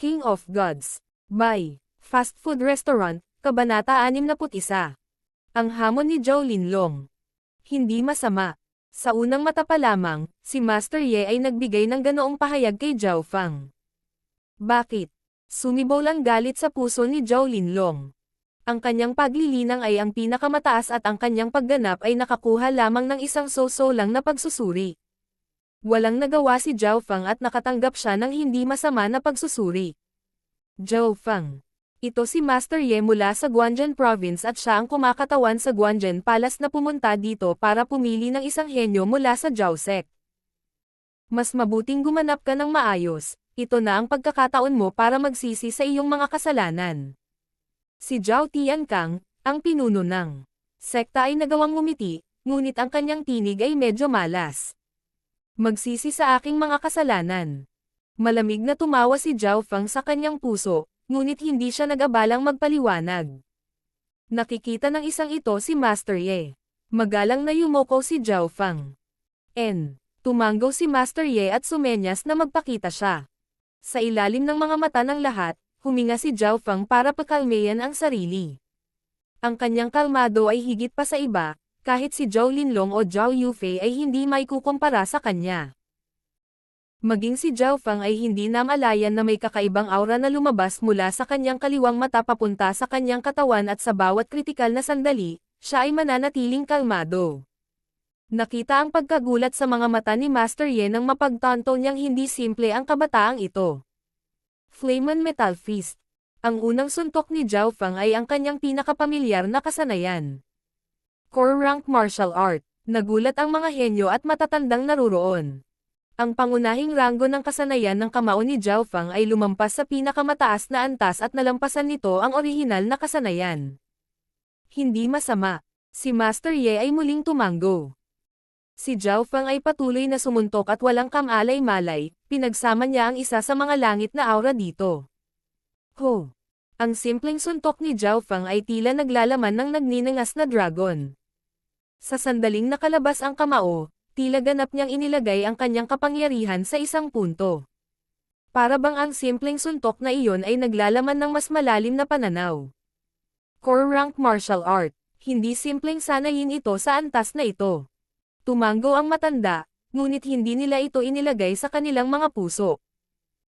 King of Gods. By Fast Food Restaurant, Kabanata 61. Ang hamon ni Zhao Linlong. Hindi masama. Sa unang mata pa lamang, si Master Ye ay nagbigay ng ganoong pahayag kay Zhao Fang. Bakit? Sumibol ang galit sa puso ni Zhao Linlong. Ang kanyang paglilinang ay ang pinakamataas at ang kanyang pagganap ay nakakuha lamang ng isang so-so lang na pagsusuri. Walang nagawa si Zhao Fang at nakatanggap siya ng hindi masama na pagsusuri. Zhao Fang. Ito si Master Ye mula sa Guanzhen Province at siya ang kumakatawan sa Guanzhen Palace na pumunta dito para pumili ng isang henyo mula sa Zhao Sect. Mas mabuting gumanap ka ng maayos, ito na ang pagkakataon mo para magsisi sa iyong mga kasalanan. Si Zhao Tiankang, ang pinuno ng sekta ay nagawang ngumiti, ngunit ang kanyang tinig ay medyo malas. Magsisi sa aking mga kasalanan. Malamig na tumawa si Zhao Fang sa kanyang puso, ngunit hindi siya nag-abalang magpaliwanag. Nakikita ng isang ito si Master Ye. Magalang na yumoko si Zhao Fang. Tumanggaw si Master Ye at sumenyas na magpakita siya. Sa ilalim ng mga mata ng lahat, huminga si Zhao Fang para pakalmeyan ang sarili. Ang kanyang kalmado ay higit pa sa iba, kahit si Zhao Linlong o Zhao Yufei ay hindi maikukumpara sa kanya. Maging si Zhao Fang ay hindi namalayan na may kakaibang aura na lumabas mula sa kanyang kaliwang mata papunta sa kanyang katawan at sa bawat kritikal na sandali, siya ay mananatiling kalmado. Nakita ang pagkagulat sa mga mata ni Master Ye nang mapagtanto niyang hindi simple ang kabataang ito. Flamen Metal Fist. Ang unang suntok ni Zhao Fang ay ang kanyang pinakapamilyar na kasanayan. Core Rank Martial Art. Nagulat ang mga henyo at matatandang naruroon. Ang pangunahing ranggo ng kasanayan ng kamao ni Zhao Fang ay lumampas sa pinakamataas na antas at nalampasan nito ang orihinal na kasanayan. Hindi masama. Si Master Ye ay muling tumanggo. Si Zhao Fang ay patuloy na sumuntok at walang kamalay-malay, pinagsama niya ang isa sa mga langit na aura dito. Ho! Ang simpleng suntok ni Zhao Fang ay tila naglalaman ng nagninangas na dragon. Sa sandaling nakalabas ang kamao, tila ganap niyang inilagay ang kanyang kapangyarihan sa isang punto. Para bang ang simpleng suntok na iyon ay naglalaman ng mas malalim na pananaw. Core Rank Martial Art. Hindi simpleng sanayin ito sa antas na ito. Tumanggo ang matanda, ngunit hindi nila ito inilagay sa kanilang mga puso.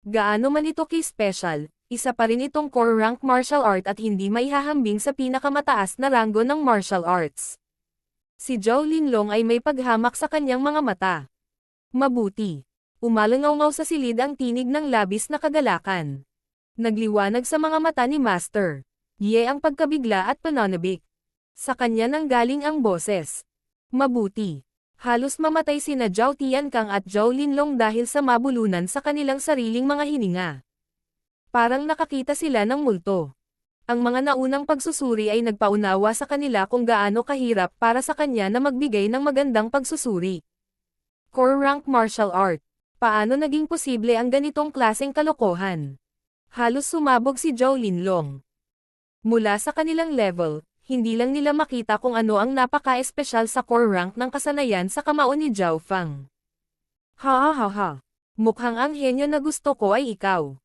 Gaano man ito ki-special, isa pa rin itong Core Rank Martial Art at hindi maihahambing sa pinakamataas na ranggo ng martial arts. Si Zhao Linlong ay may paghamak sa kanyang mga mata. Mabuti. Umalangaw sa silid ang tinig ng labis na kagalakan. Nagliwanag sa mga mata ni Master Ye ang pagkabigla at pananabik. Sa kanya nanggaling ang boses. Mabuti. Halos mamatay sina Zhao Tiankang at Zhao Linlong dahil sa mabulunan sa kanilang sariling mga hininga. Parang nakakita sila ng multo. Ang mga naunang pagsusuri ay nagpaunawa sa kanila kung gaano kahirap para sa kanya na magbigay ng magandang pagsusuri. Core Rank Martial Art. Paano naging posible ang ganitong klaseng kalokohan? Halos sumabog si Zhao Linlong. Mula sa kanilang level, hindi lang nila makita kung ano ang napaka-espesyal sa core rank ng kasanayan sa kamao ni Zhao Fang. Ha ha ha ha. Mukhang ang henyo na gusto ko ay ikaw.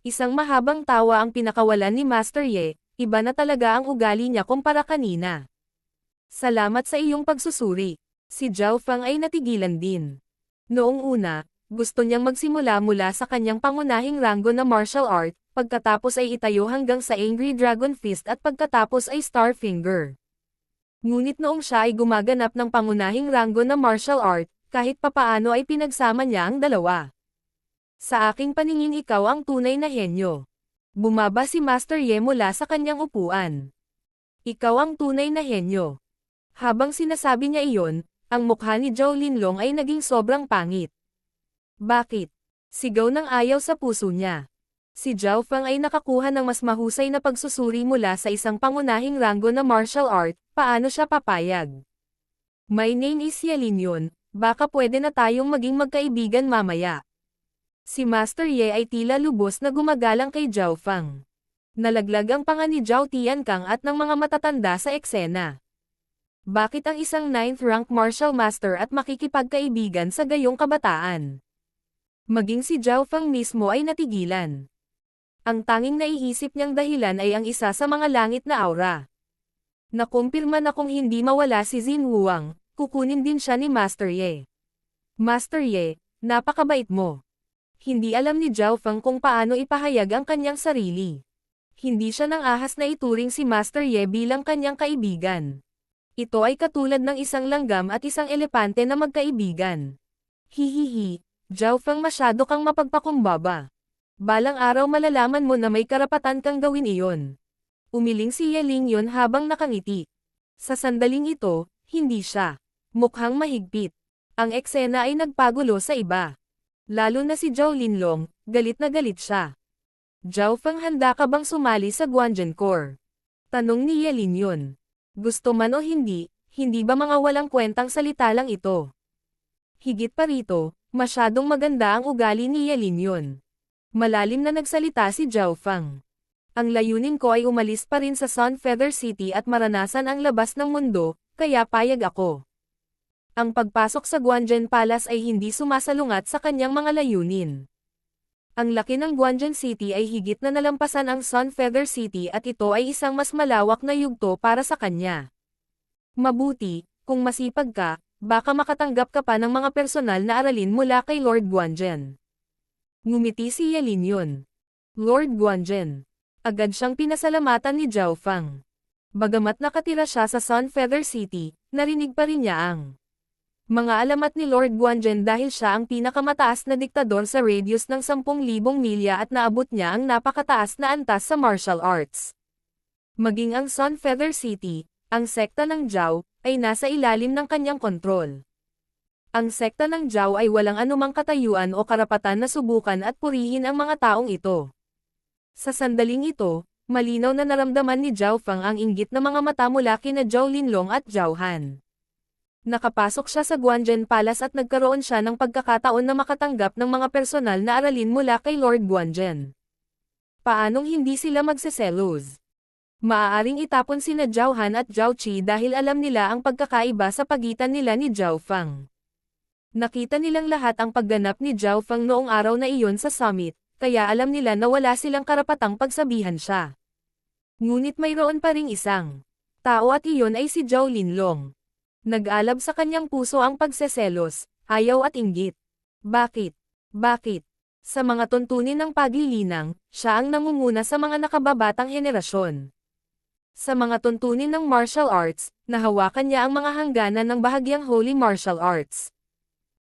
Isang mahabang tawa ang pinakawalan ni Master Ye, iba na talaga ang ugali niya kumpara kanina. Salamat sa iyong pagsusuri. Si Zhao Fang ay natigilan din. Noong una, gusto niyang magsimula mula sa kanyang pangunahing ranggo na martial art, pagkatapos ay itayo hanggang sa Angry Dragon Fist at pagkatapos ay Star Finger. Ngunit noong siya ay gumaganap ng pangunahing ranggo na martial art, kahit papaano ay pinagsama niya ang dalawa. Sa aking paningin ikaw ang tunay na henyo. Bumaba si Master Ye mula sa kanyang upuan. Ikaw ang tunay na henyo. Habang sinasabi niya iyon, ang mukha ni Zhao Linlong ay naging sobrang pangit. Bakit? Sigaw ng ayaw sa puso niya. Si Zhao Fang ay nakakuha ng mas mahusay na pagsusuri mula sa isang pangunahing ranggo na martial art, paano siya papayag? My name is Yalin yun, baka pwede na tayong maging magkaibigan mamaya. Si Master Ye ay tila lubos na gumagalang kay Zhao Fang. Nalaglag ang panga ni Zhao Tiankang at ng mga matatanda sa eksena. Bakit ang isang 9th rank martial master at makikipagkaibigan sa gayong kabataan? Maging si Zhao Fang mismo ay natigilan. Ang tanging naiisip niyang dahilan ay ang isa sa mga langit na aura. Nakumpirma na kung hindi mawala si Xin Wuang, kukunin din siya ni Master Ye. Master Ye, napakabait mo. Hindi alam ni Zhao Feng kung paano ipahayag ang kanyang sarili. Hindi siya nang ahas na ituring si Master Ye bilang kanyang kaibigan. Ito ay katulad ng isang langgam at isang elepante na magkaibigan. Hihihi, Zhao Feng, masyado kang mapagpakumbaba. Balang araw malalaman mo na may karapatan kang gawin iyon. Umiling si Ye Lingyun habang nakangiti. Sa sandaling ito, hindi siya mukhang mahigpit. Ang eksena ay nagpagulo sa iba. Lalo na si Zhao Linlong, galit na galit siya. Zhao Feng, handa ka bang sumali sa Guanzhen Corps? Tanong ni Ye Lingyun. Gusto man o hindi ba mga walang kwentang salita lang ito? Higit pa rito, masyadong maganda ang ugali ni Ye Lingyun. Malalim na nagsalita si Zhao Feng. Ang layunin ko ay umalis pa rin sa Sun Feather City at maranasan ang labas ng mundo, kaya payag ako. Ang pagpasok sa Guanzhen Palace ay hindi sumasalungat sa kanyang mga layunin. Ang laki ng Guanzhen City ay higit na nalampasan ang Sun Feather City at ito ay isang mas malawak na yugto para sa kanya. Mabuti, kung masipag ka, baka makatanggap ka pa ng mga personal na aralin mula kay Lord Guanzhen. Ngumiti si Ye Lingyun. Lord Guanzhen. Agad siyang pinasalamatan ni Zhao Feng. Bagamat nakatira siya sa Sun Feather City, narinig pa rin niya ang mga alamat ni Lord Guanzhen dahil siya ang pinakamataas na diktador sa radius ng 10,000 milya at naabot niya ang napakataas na antas sa martial arts. Maging ang Sun Feather City, ang sekta ng Zhao, ay nasa ilalim ng kanyang kontrol. Ang sekta ng Zhao ay walang anumang katayuan o karapatan na subukan at purihin ang mga taong ito. Sa sandaling ito, malinaw na naramdaman ni Zhao Feng ang inggit na mga mata mula kina Zhao Linlong at Zhao Han. Nakapasok siya sa Guanzhen Palace at nagkaroon siya ng pagkakataon na makatanggap ng mga personal na aralin mula kay Lord Guanzhen. Paanong hindi sila magseselos? Maaaring itapon sina Zhao Han at Zhao Qi dahil alam nila ang pagkakaiba sa pagitan nila ni Zhao Feng. Nakita nilang lahat ang pagganap ni Zhao Feng noong araw na iyon sa summit, kaya alam nila na wala silang karapatang pagsabihan siya. Ngunit mayroon pa ring isang tao at iyon ay si Zhao Linlong. Nag-alab sa kanyang puso ang pagseselos, ayaw at inggit. Bakit? Bakit? Sa mga tuntunin ng paglilinang, siya ang nangunguna sa mga nakababatang henerasyon. Sa mga tuntunin ng martial arts, nahawakan niya ang mga hangganan ng bahagyang holy martial arts.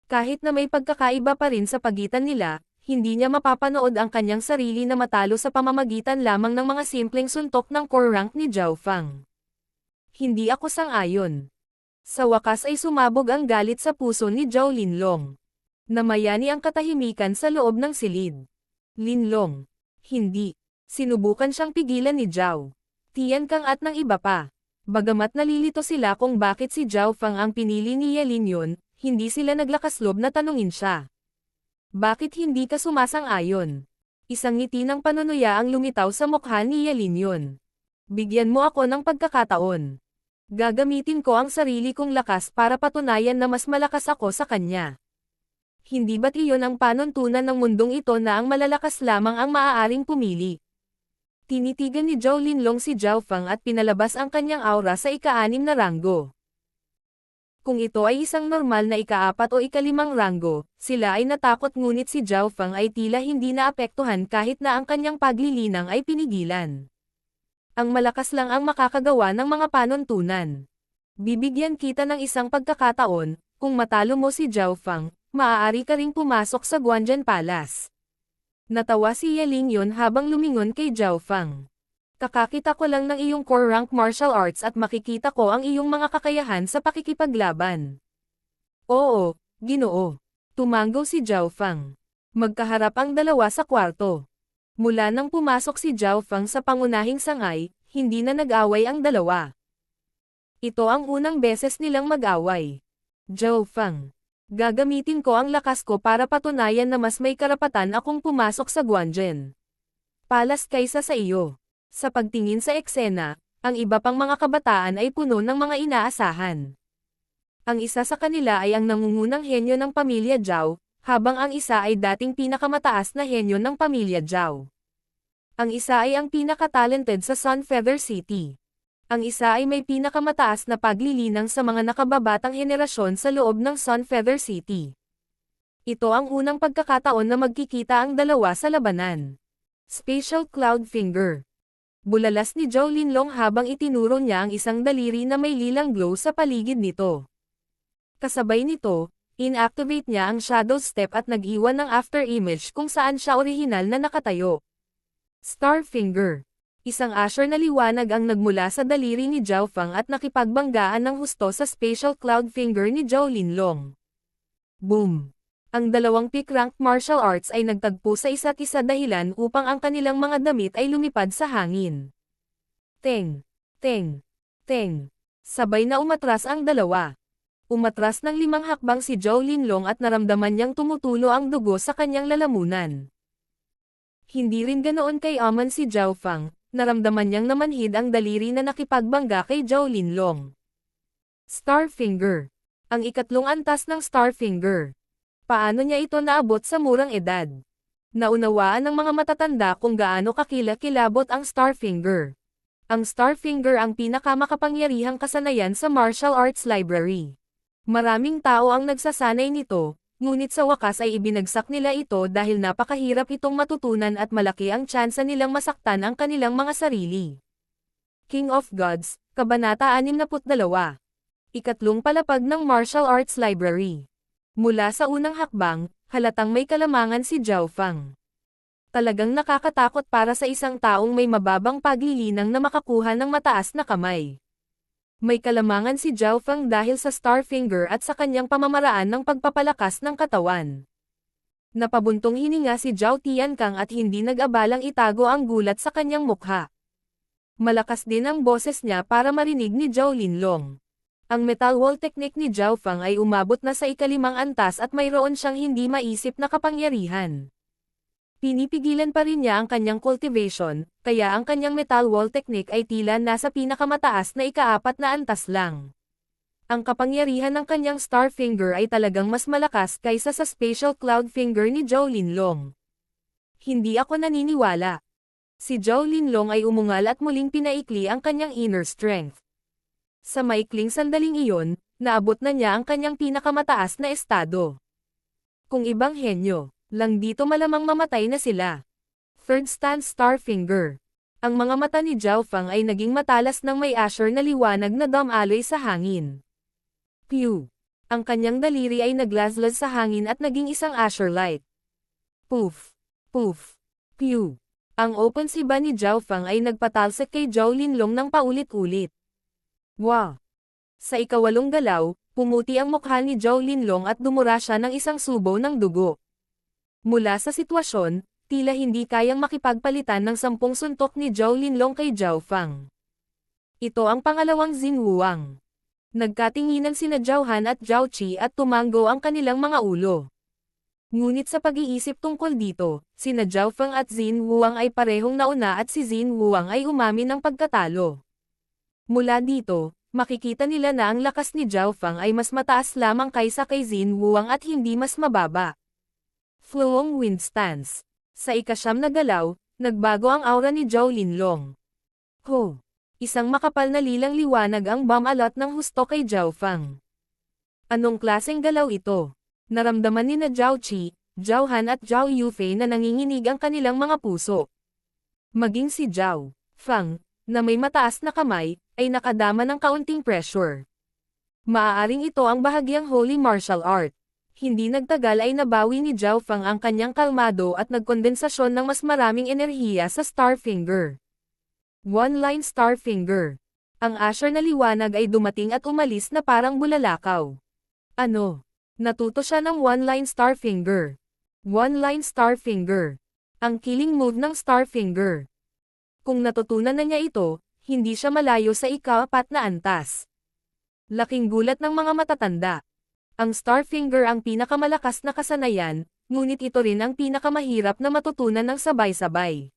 Kahit na may pagkakaiba pa rin sa pagitan nila, hindi niya mapapanood ang kanyang sarili na matalo sa pamamagitan lamang ng mga simpleng suntok ng core rank ni Zhao Feng. Hindi ako sang-ayon. Sa wakas ay sumabog ang galit sa puso ni Zhao Linlong. Namayani ang katahimikan sa loob ng silid. Linlong. Hindi. Sinubukan siyang pigilan ni Zhao Tian Kang at ng iba pa. Bagamat nalilito sila kung bakit si Zhao Feng ang pinili ni Ye Lingyun, hindi sila naglakas loob na tanungin siya. Bakit hindi ka sumasang-ayon? Isang ngiti ng panunuya ang lumitaw sa mukha ni Ye Lingyun. Bigyan mo ako ng pagkakataon. Gagamitin ko ang sarili kong lakas para patunayan na mas malakas ako sa kanya. Hindi ba't iyon ang panuntunan ng mundong ito na ang malalakas lamang ang maaaring pumili? Tinitigan ni Zhao Linlong si Zhao Feng at pinalabas ang kanyang aura sa ika-6 na ranggo. Kung ito ay isang normal na ika-4 o ika-5 ranggo, sila ay natakot ngunit si Zhao Feng ay tila hindi naapektuhan kahit na ang kanyang paglilinang ay pinigilan. Ang malakas lang ang makakagawa ng mga panuntunan. Bibigyan kita ng isang pagkakataon, kung matalo mo si Zhao Feng, maaari ka ring pumasok sa Guanzhen Palace. Natawa si Ye Lingyun habang lumingon kay Zhao Feng. Kakakita ko lang ng iyong core rank martial arts at makikita ko ang iyong mga kakayahan sa pakikipaglaban. Oo, Ginoo. Tumanggo si Zhao Feng. Magkaharap ang dalawa sa kwarto. Mula nang pumasok si Zhao Feng sa pangunahing sangay, hindi na nag-away ang dalawa. Ito ang unang beses nilang mag-away. Zhao Feng. Gagamitin ko ang lakas ko para patunayan na mas may karapatan akong pumasok sa Guanzhen Palace kaysa sa iyo. Sa pagtingin sa eksena, ang iba pang mga kabataan ay puno ng mga inaasahan. Ang isa sa kanila ay ang nangungunang henyo ng pamilya Zhao, habang ang isa ay dating pinakamataas na henyo ng pamilya Zhao. Ang isa ay ang pinaka-talented sa Sun Feather City. Ang isa ay may pinakamataas na paglilinang sa mga nakababatang henerasyon sa loob ng Sun Feather City. Ito ang unang pagkakataon na magkikita ang dalawa sa labanan. Spatial Cloud Finger. Bulalas ni Zhao Linlong habang itinuro niya ang isang daliri na may lilang glow sa paligid nito. Kasabay nito, inactivate niya ang Shadow Step at nag-iwan ng after image kung saan siya orihinal na nakatayo. Star Finger. Isang asher na liwanag ang nagmula sa daliri ni Zhao Fang at nakipagbanggaan ng husto sa Spatial Cloud Finger ni Zhao Linlong. Boom! Ang dalawang peak-ranked martial arts ay nagtagpo sa isa't isa dahilan upang ang kanilang mga damit ay lumipad sa hangin. Teng! Teng! Teng! Sabay na umatras ang dalawa. Umatras ng 5 hakbang si Zhao Linlong at naramdaman niyang tumutulo ang dugo sa kanyang lalamunan. Hindi rin ganoon kay aman si Zhao Fang, naramdaman niyang namanhid ang daliri na nakipagbangga kay Zhao Linlong. Star Finger. Ang ikatlong antas ng Star Finger. Paano niya ito naabot sa murang edad? Naunawaan ng mga matatanda kung gaano kakilakilabot ang Star Finger. Ang Star Finger ang pinakamakapangyarihang kasanayan sa martial arts library. Maraming tao ang nagsasanay nito, ngunit sa wakas ay ibinagsak nila ito dahil napakahirap itong matutunan at malaki ang tsansa nilang masaktan ang kanilang mga sarili. King of Gods, Kabanata 62. Ikatlong palapag ng Martial Arts Library. Mula sa unang hakbang, halatang may kalamangan si Zhao Fang. Talagang nakakatakot para sa isang taong may mababang paglilinang na makakuha ng mataas na kamay. May kalamangan si Zhao Fang dahil sa Star Finger at sa kanyang pamamaraan ng pagpapalakas ng katawan. Napabuntong hininga si Zhao Tiankang at hindi nag-abalang itago ang gulat sa kanyang mukha. Malakas din ang boses niya para marinig ni Zhao Linlong. Ang metal wall technique ni Zhao Fang ay umabot na sa ikalimang antas at mayroon siyang hindi maisip na kapangyarihan. Pinipigilan pa rin niya ang kanyang cultivation, kaya ang kanyang metal wall technique ay tila nasa pinakamataas na ika-4 na antas lang. Ang kapangyarihan ng kanyang Star Finger ay talagang mas malakas kaysa sa Spatial Cloud Finger ni Zhao Linlong. Hindi ako naniniwala. Si Zhao Linlong ay umungal at muling pinaikli ang kanyang inner strength. Sa maikling sandaling iyon, naabot na niya ang kanyang pinakamataas na estado. Kung ibang henyo lang dito malamang mamatay na sila. Third stance Star Finger. Ang mga mata ni Zhao Fang ay naging matalas ng may asher na liwanag na dumaloy sa hangin. Pew! Ang kanyang daliri ay naglaslas sa hangin at naging isang asher light. Poof! Poof! Pew! Ang open siba ni Zhao Fang ay nagpatalsik kay Zhao Linlong ng paulit-ulit. Wow! Sa ikawalong galaw, pumuti ang mukha ni Zhao Linlong at dumura siya ng isang subo ng dugo. Mula sa sitwasyon, tila hindi kayang makipagpalitan ng 10 suntok ni Zhao Linlong kay Zhao Fang. Ito ang pangalawang Xinwuang. Nagkatinginan sina Zhao Han at Zhao Qi at tumanggo ang kanilang mga ulo. Ngunit sa pag-iisip tungkol dito, sina Zhao Fang at Xinwuang ay parehong nauna at si Xinwuang ay umamin ng pagkatalo. Mula dito, makikita nila na ang lakas ni Zhao Fang ay mas mataas lamang kaysa kay Xinwuang at hindi mas mababa. Flowing Wind Stance. Sa ika-9 na galaw, nagbago ang aura ni Zhao Linlong. Ho! Isang makapal na lilang liwanag ang bumalot ng husto kay Zhao Fang. Anong klaseng galaw ito? Naramdaman ni na Zhao Qi, Zhao Han at Zhao Yufei na nanginginig ang kanilang mga puso. Maging si Zhao Fang, na may mataas na kamay, ay nakadama ng kaunting pressure. Maaaring ito ang bahagyang Holy Martial Art. Hindi nagtagal ay nabawi ni Zhao Fang ang kanyang kalmado at nagkondensasyon ng mas maraming enerhiya sa Star Finger. One-line Star Finger. Ang asher na liwanag ay dumating at umalis na parang bulalakaw. Ano? Natuto siya ng one-line Star Finger. One-line Star Finger. Ang killing move ng Star Finger. Kung natutunan na niya ito, hindi siya malayo sa ika-4 na antas. Laking gulat ng mga matatanda. Ang Star Finger ang pinakamalakas na kasanayan, ngunit ito rin ang pinakamahirap na matutunan ng sabay-sabay.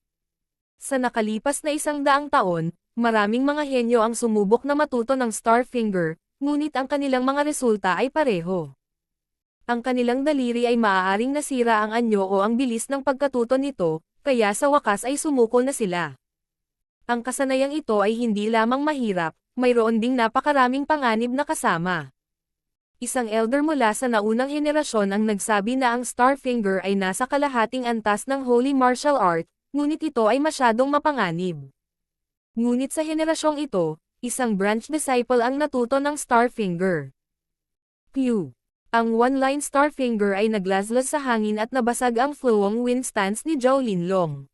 Sa nakalipas na 100 taon, maraming mga henyo ang sumubok na matuto ng Star Finger, ngunit ang kanilang mga resulta ay pareho. Ang kanilang daliri ay maaaring nasira ang anyo o ang bilis ng pagkatuto nito, kaya sa wakas ay sumuko na sila. Ang kasanayang ito ay hindi lamang mahirap, mayroon ding napakaraming panganib na kasama. Isang elder mula sa naunang henerasyon ang nagsabi na ang Starfinger ay nasa kalahating antas ng Holy Martial Art, ngunit ito ay masyadong mapanganib. Ngunit sa henerasyong ito, isang branch disciple ang natuto ng Starfinger. Pew! Ang one-line Starfinger ay naglaslas sa hangin at nabasag ang flowing wind stance ni Zhao Linlong.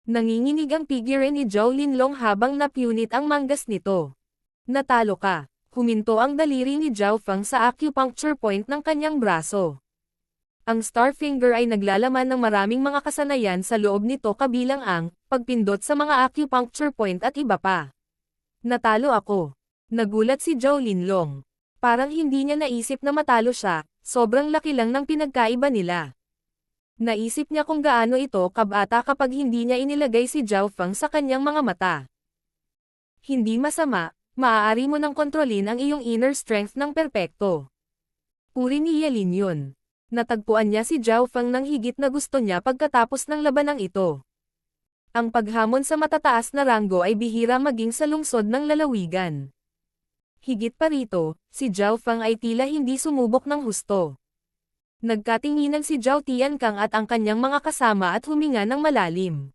Nanginginig ang figure ni Zhao Linlong habang napunit ang manggas nito. Natalo ka. Huminto ang daliri ni Zhao Feng sa acupuncture point ng kanyang braso. Ang Starfinger ay naglalaman ng maraming mga kasanayan sa loob nito kabilang ang pagpindot sa mga acupuncture point at iba pa. Natalo ako. Nagulat si Zhao Linlong. Parang hindi niya naisip na matalo siya, sobrang laki lang ng pinagkaiba nila. Naisip niya kung gaano ito kabata kapag hindi niya inilagay si Zhao Feng sa kanyang mga mata. Hindi masama, maaari mo nang kontrolin ang iyong inner strength ng perpekto. Puri ni Yelin yun. Natagpuan niya si Zhao Feng ng higit na gusto niya pagkatapos ng labanang ito. Ang paghamon sa matataas na ranggo ay bihira maging sa lungsod ng lalawigan. Higit pa rito, si Zhao Feng ay tila hindi sumubok ng husto. Nagkatinginan si Zhao Tiankang at ang kanyang mga kasama at huminga ng malalim.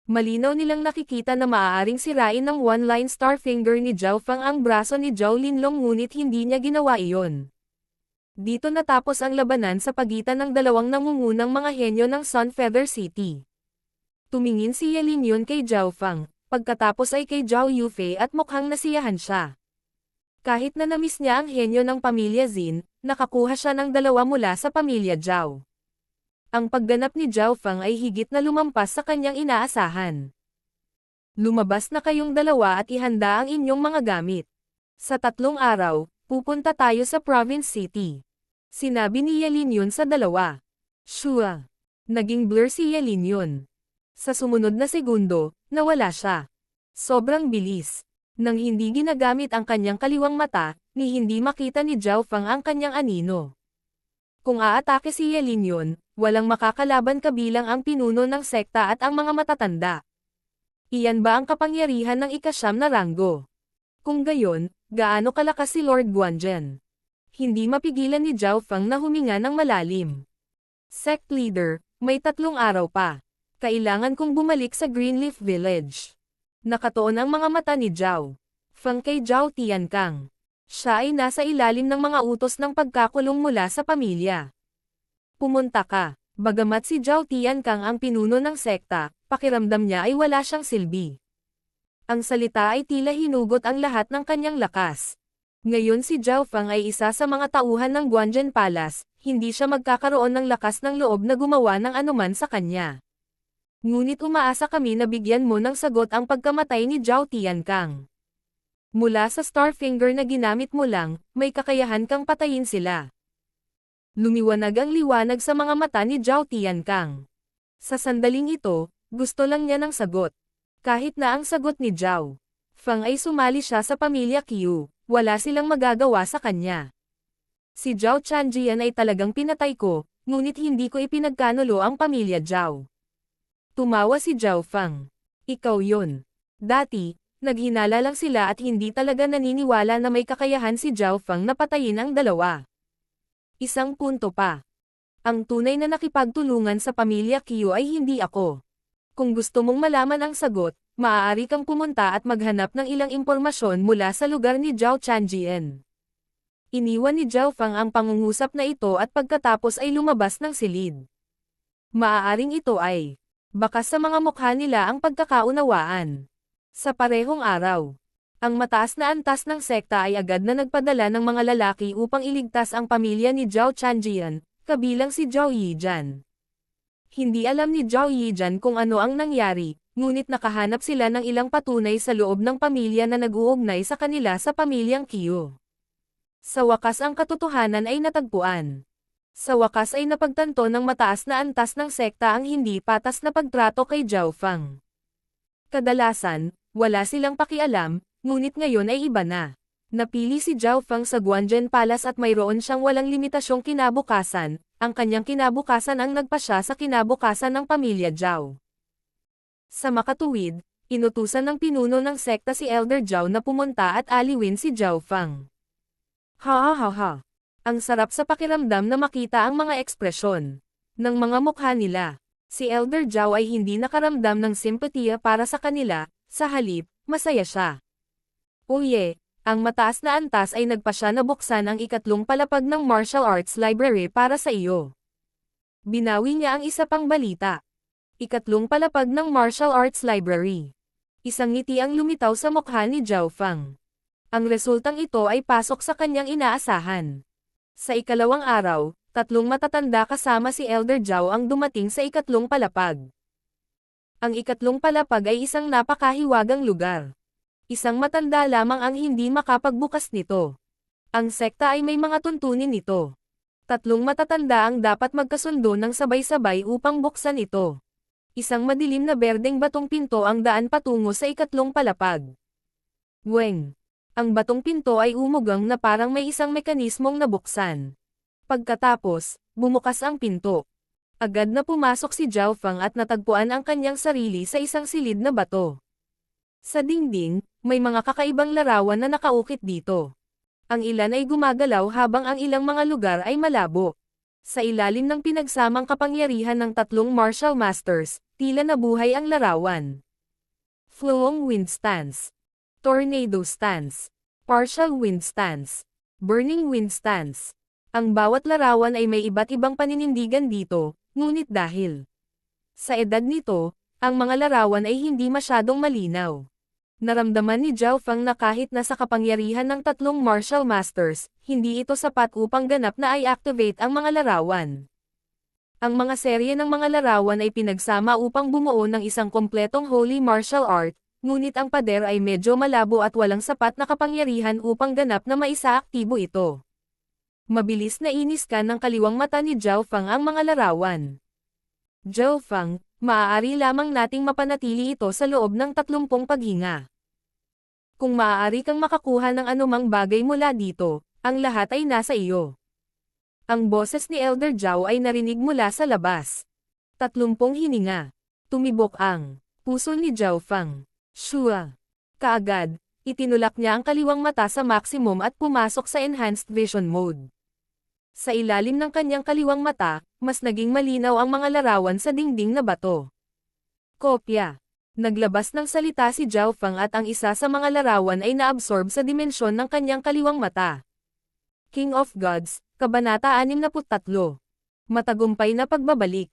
Malinaw nilang nakikita na maaaring sirain ng one-line Starfinger ni Zhao Feng ang braso ni Zhao Linlong ngunit hindi niya ginawa iyon. Dito natapos ang labanan sa pagitan ng dalawang nangungunang mga henyo ng Sun Feather City. Tumingin si Yelin yun kay Zhao Feng, pagkatapos ay kay Zhao Yufei at mukhang nasiyahan siya. Kahit na namiss niya ang henyo ng pamilya Zin, nakakuha siya ng dalawa mula sa pamilya Zhao. Ang pagganap ni Zhao Feng ay higit na lumampas sa kanyang inaasahan. Lumabas na kayong dalawa at ihanda ang inyong mga gamit. Sa 3 araw, pupunta tayo sa Province City. Sinabi ni Yelin yun sa dalawa. Shua. Naging blur si Yelin yun. Sa sumunod na segundo, nawala siya. Sobrang bilis. Nang hindi ginagamit ang kanyang kaliwang mata, ni hindi makita ni Zhao Feng ang kanyang anino. Kung aatake si Yelin yun, walang makakalaban kabilang ang pinuno ng sekta at ang mga matatanda. Iyan ba ang kapangyarihan ng ika-9 na ranggo? Kung gayon, gaano kalakas si Lord Guanzhen? Hindi mapigilan ni Zhao Feng na huminga ng malalim. Sect leader, may 3 araw pa. Kailangan kong bumalik sa Greenleaf Village. Nakatuon ang mga mata ni Zhao Feng kay Zhao Tiankang. Siya ay nasa ilalim ng mga utos ng pagkakulong mula sa pamilya. Pumunta ka. Bagamat si Zhao Tiankang ang pinuno ng sekta, pakiramdam niya ay wala siyang silbi. Ang salita ay tila hinugot ang lahat ng kanyang lakas. Ngayon si Zhao Feng ay isa sa mga tauhan ng Guanzhen Palace, hindi siya magkakaroon ng lakas ng loob na gumawa ng anuman sa kanya. Ngunit umaasa kami na bigyan mo ng sagot ang pagkamatay ni Zhao Tiankang. Mula sa Starfinger na ginamit mo lang, may kakayahan kang patayin sila. Lumiwanag ang liwanag sa mga mata ni Zhao Tiankang. Sa sandaling ito, gusto lang niya ng sagot. Kahit na ang sagot ni Zhao Feng ay sumali siya sa pamilya Qiu, wala silang magagawa sa kanya. Si Zhao Chanjian ay talagang pinatay ko, ngunit hindi ko ipinagkanulo ang pamilya Zhao. Tumawa si Zhao Feng. Ikaw yun. Dati, naghinala lang sila at hindi talaga naniniwala na may kakayahan si Zhao Feng na patayin ang dalawa. Isang punto pa. Ang tunay na nakipagtulungan sa pamilya Qiu ay hindi ako. Kung gusto mong malaman ang sagot, maaari kang pumunta at maghanap ng ilang impormasyon mula sa lugar ni Zhao Chanjian. Iniwan ni Zhao Feng ang pangungusap na ito at pagkatapos ay lumabas ng silid. Maaaring ito ay bakas sa mga mukha nila ang pagkakaunawaan. Sa parehong araw, ang mataas na antas ng sekta ay agad na nagpadala ng mga lalaki upang iligtas ang pamilya ni Zhao Chanjian, kabilang si Zhao Yijan. Hindi alam ni Zhao Yijan kung ano ang nangyari, ngunit nakahanap sila ng ilang patunay sa loob ng pamilya na nag-uugnay sa kanila sa pamilyang Qiu. Sa wakas ang katotohanan ay natagpuan. Sa wakas ay napagtanto ng mataas na antas ng sekta ang hindi patas na pagtrato kay Zhao Feng. Kadalasan, wala silang pakialam, ngunit ngayon ay iba na. Napili si Zhao Feng sa Guanzhen Palace at mayroon siyang walang limitasyong kinabukasan, ang kanyang kinabukasan ang nagpasya sa kinabukasan ng pamilya Zhao. Sa makatuwid, inutusan ng pinuno ng sekta si Elder Zhao na pumunta at aliwin si Zhao Feng. Ha ha ha ha. Ang sarap sa pakiramdam na makita ang mga ekspresyon ng mga mukha nila. Si Elder Zhao ay hindi nakaramdam ng simpatiya para sa kanila, sa halip, masaya siya. Oye, ang mataas na antas ay nagpasya na buksan ang ikatlong palapag ng martial arts library para sa iyo. Binawi niya ang isa pang balita. Ikatlong palapag ng martial arts library. Isang ngiti ang lumitaw sa mukha ni Zhao Feng. Ang resultang ito ay pasok sa kanyang inaasahan. Sa ikalawang araw, tatlong matatanda kasama si Elder Zhao ang dumating sa ikatlong palapag. Ang ikatlong palapag ay isang napakahiwagang lugar. Isang matanda lamang ang hindi makapagbukas nito. Ang sekta ay may mga tuntunin nito. Tatlong matatanda ang dapat magkasundo ng sabay-sabay upang buksan ito. Isang madilim na berdeng batong pinto ang daan patungo sa ikatlong palapag. Weng! Ang batong pinto ay umugang na parang may isang mekanismong nabuksan. Pagkatapos, bumukas ang pinto. Agad na pumasok si Zhao Feng at natagpuan ang kanyang sarili sa isang silid na bato. Sa dingding, may mga kakaibang larawan na nakaukit dito. Ang ilan ay gumagalaw habang ang ilang mga lugar ay malabo. Sa ilalim ng pinagsamang kapangyarihan ng tatlong martial masters, tila nabuhay ang larawan. Flowing Wind Stance, Tornado Stance, Partial Wind Stance, Burning Wind Stance. Ang bawat larawan ay may iba't ibang paninindigan dito, ngunit dahil sa edad nito, ang mga larawan ay hindi masyadong malinaw. Naramdaman ni Zhao Feng na kahit nasa kapangyarihan ng tatlong martial masters, hindi ito sapat upang ganap na i-activate ang mga larawan. Ang mga serye ng mga larawan ay pinagsama upang bumuo ng isang kompletong holy martial art, ngunit ang pader ay medyo malabo at walang sapat na kapangyarihan upang ganap na maisaaktibo ito. Mabilis na iniskan ng kaliwang mata ni Zhao Feng ang mga larawan. Zhao Feng, maaari lamang nating mapanatili ito sa loob ng 30 paghinga. Kung maaari kang makakuha ng anumang bagay mula dito, ang lahat ay nasa iyo. Ang boses ni Elder Zhao ay narinig mula sa labas. 30 hininga. Tumibok ang puso ni Zhao Feng. Shua. Kaagad, itinulak niya ang kaliwang mata sa maximum at pumasok sa enhanced vision mode. Sa ilalim ng kanyang kaliwang mata, mas naging malinaw ang mga larawan sa dingding na bato. Kopya. Naglabas ng salita si Zhao Feng at ang isa sa mga larawan ay naabsorb sa dimensyon ng kanyang kaliwang mata. King of Gods, Kabanata 63. Matagumpay na pagbabalik.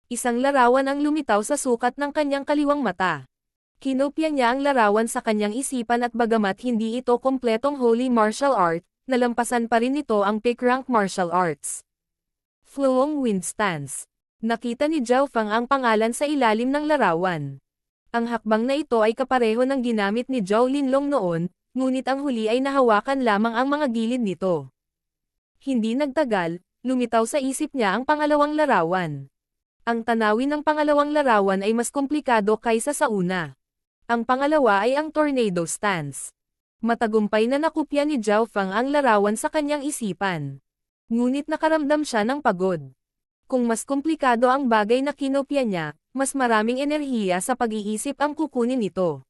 Isang larawan ang lumitaw sa sukat ng kanyang kaliwang mata. Kinopya niya ang larawan sa kanyang isipan at bagamat hindi ito kompletong holy martial art, nalampasan pa rin ito ang peak rank martial arts. Flowing Wind Stance. Nakita ni Zhao Feng ang pangalan sa ilalim ng larawan. Ang hakbang na ito ay kapareho ng ginamit ni Zhao Linlong noon, ngunit ang huli ay nahawakan lamang ang mga gilid nito. Hindi nagtagal, lumitaw sa isip niya ang pangalawang larawan. Ang tanawin ng pangalawang larawan ay mas komplikado kaysa sa una. Ang pangalawa ay ang Tornado Stance. Matagumpay na nakopya ni Zhao Feng ang larawan sa kanyang isipan. Ngunit nakaramdam siya ng pagod. Kung mas komplikado ang bagay na kinopya niya, mas maraming enerhiya sa pag-iisip ang kukunin nito.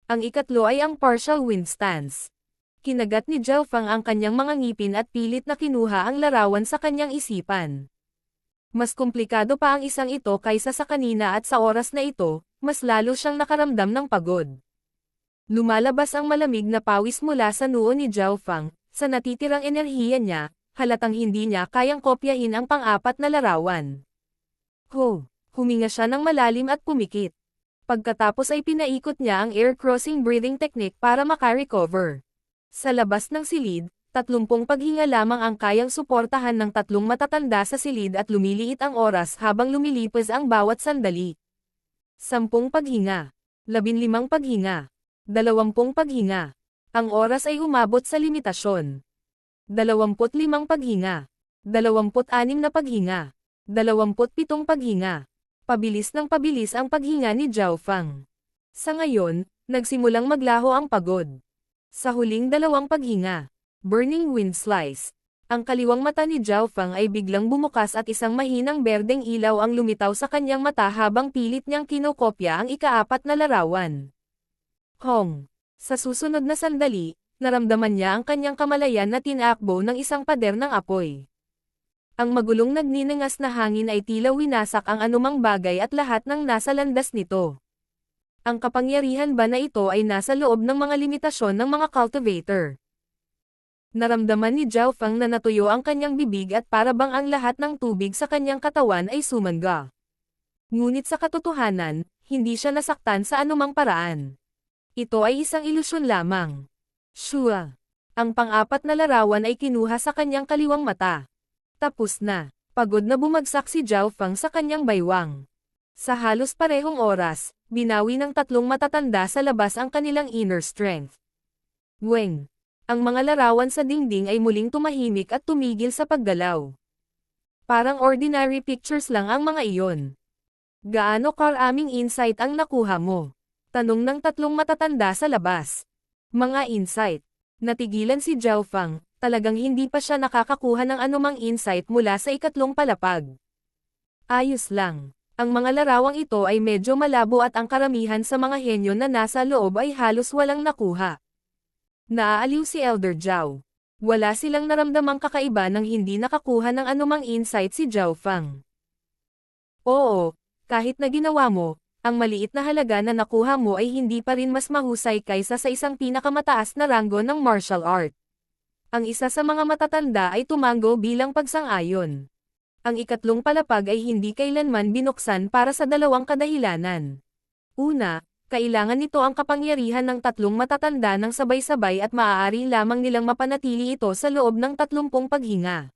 Ang ikatlo ay ang Partial Wind Stance. Kinagat ni Zhao Feng ang kanyang mga ngipin at pilit na kinuha ang larawan sa kanyang isipan. Mas komplikado pa ang isang ito kaysa sa kanina at sa oras na ito, mas lalo siyang nakaramdam ng pagod. Lumalabas ang malamig na pawis mula sa noo ni Zhao Feng, sa natitirang enerhiya niya, halatang hindi niya kayang kopyahin ang pang-apat na larawan. Huminga siya ng malalim at pumikit. Pagkatapos ay pinaikot niya ang air crossing breathing technique para makarecover. Sa labas ng silid, 30 paghinga lamang ang kayang suportahan ng tatlong matatanda sa silid at lumiliit ang oras habang lumilipas ang bawat sandali. 10 paghinga. 15 paghinga. 20 paghinga. Ang oras ay umabot sa limitasyon. 25 paghinga. 26 na paghinga. 27 paghinga. Pabilis ng pabilis ang paghinga ni Zhao Feng. Sa ngayon, nagsimulang maglaho ang pagod. Sa huling dalawang paghinga, Burning Wind Slice. Ang kaliwang mata ni Zhao Feng ay biglang bumukas at isang mahinang berdeng ilaw ang lumitaw sa kanyang mata habang pilit niyang kinokopya ang ikaapat na larawan. Hong! Sa susunod na sandali, naramdaman niya ang kanyang kamalayan na tinakbo ng isang pader ng apoy. Ang magulong nagninangas na hangin ay tila winasak ang anumang bagay at lahat ng nasa landas nito. Ang kapangyarihan ba na ito ay nasa loob ng mga limitasyon ng mga cultivator? Naramdaman ni Zhao Feng na natuyo ang kanyang bibig at para bang ang lahat ng tubig sa kanyang katawan ay sumangga. Ngunit sa katotohanan, hindi siya nasaktan sa anumang paraan. Ito ay isang ilusyon lamang. Shua! Ang pang-apat na larawan ay kinuha sa kanyang kaliwang mata. Tapos na. Pagod na bumagsak si Zhao Feng sa kanyang baywang. Sa halos parehong oras, binawi ng tatlong matatanda sa labas ang kanilang inner strength. Weng! Ang mga larawan sa dingding ay muling tumahimik at tumigil sa paggalaw. Parang ordinary pictures lang ang mga iyon. Gaano karaming insight ang nakuha mo? Tanong ng tatlong matatanda sa labas. Mga insight. Natigilan si Zhao Feng, talagang hindi pa siya nakakakuha ng anumang insight mula sa ikatlong palapag. Ayos lang. Ang mga larawang ito ay medyo malabo at ang karamihan sa mga henyo na nasa loob ay halos walang nakuha. Naaaliw si Elder Zhao. Wala silang naramdamang kakaiba nang hindi nakakuha ng anumang insight si Zhao Feng. Oo, kahit na ginawa mo, ang maliit na halaga na nakuha mo ay hindi pa rin mas mahusay kaysa sa isang pinakamataas na ranggo ng martial art. Ang isa sa mga matatanda ay tumango bilang pagsang-ayon. Ang ikatlong palapag ay hindi kailanman binuksan para sa dalawang kadahilanan. Una, kailangan nito ang kapangyarihan ng tatlong matatanda ng sabay-sabay at maaari lamang nilang mapanatili ito sa loob ng 30 paghinga.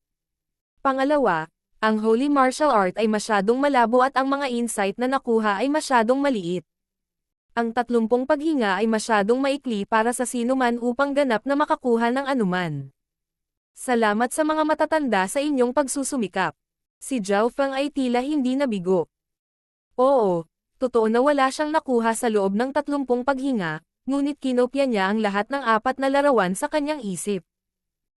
Pangalawa, ang Holy Martial Art ay masyadong malabo at ang mga insight na nakuha ay masyadong maliit. Ang 30 paghinga ay masyadong maikli para sa sinuman upang ganap na makakuha ng anuman. Salamat sa mga matatanda sa inyong pagsusumikap. Si Zhao Feng ay tila hindi nabigo. Oo. Totoo na wala siyang nakuha sa loob ng 30 paghinga, ngunit kinopya niya ang lahat ng 4 na larawan sa kanyang isip.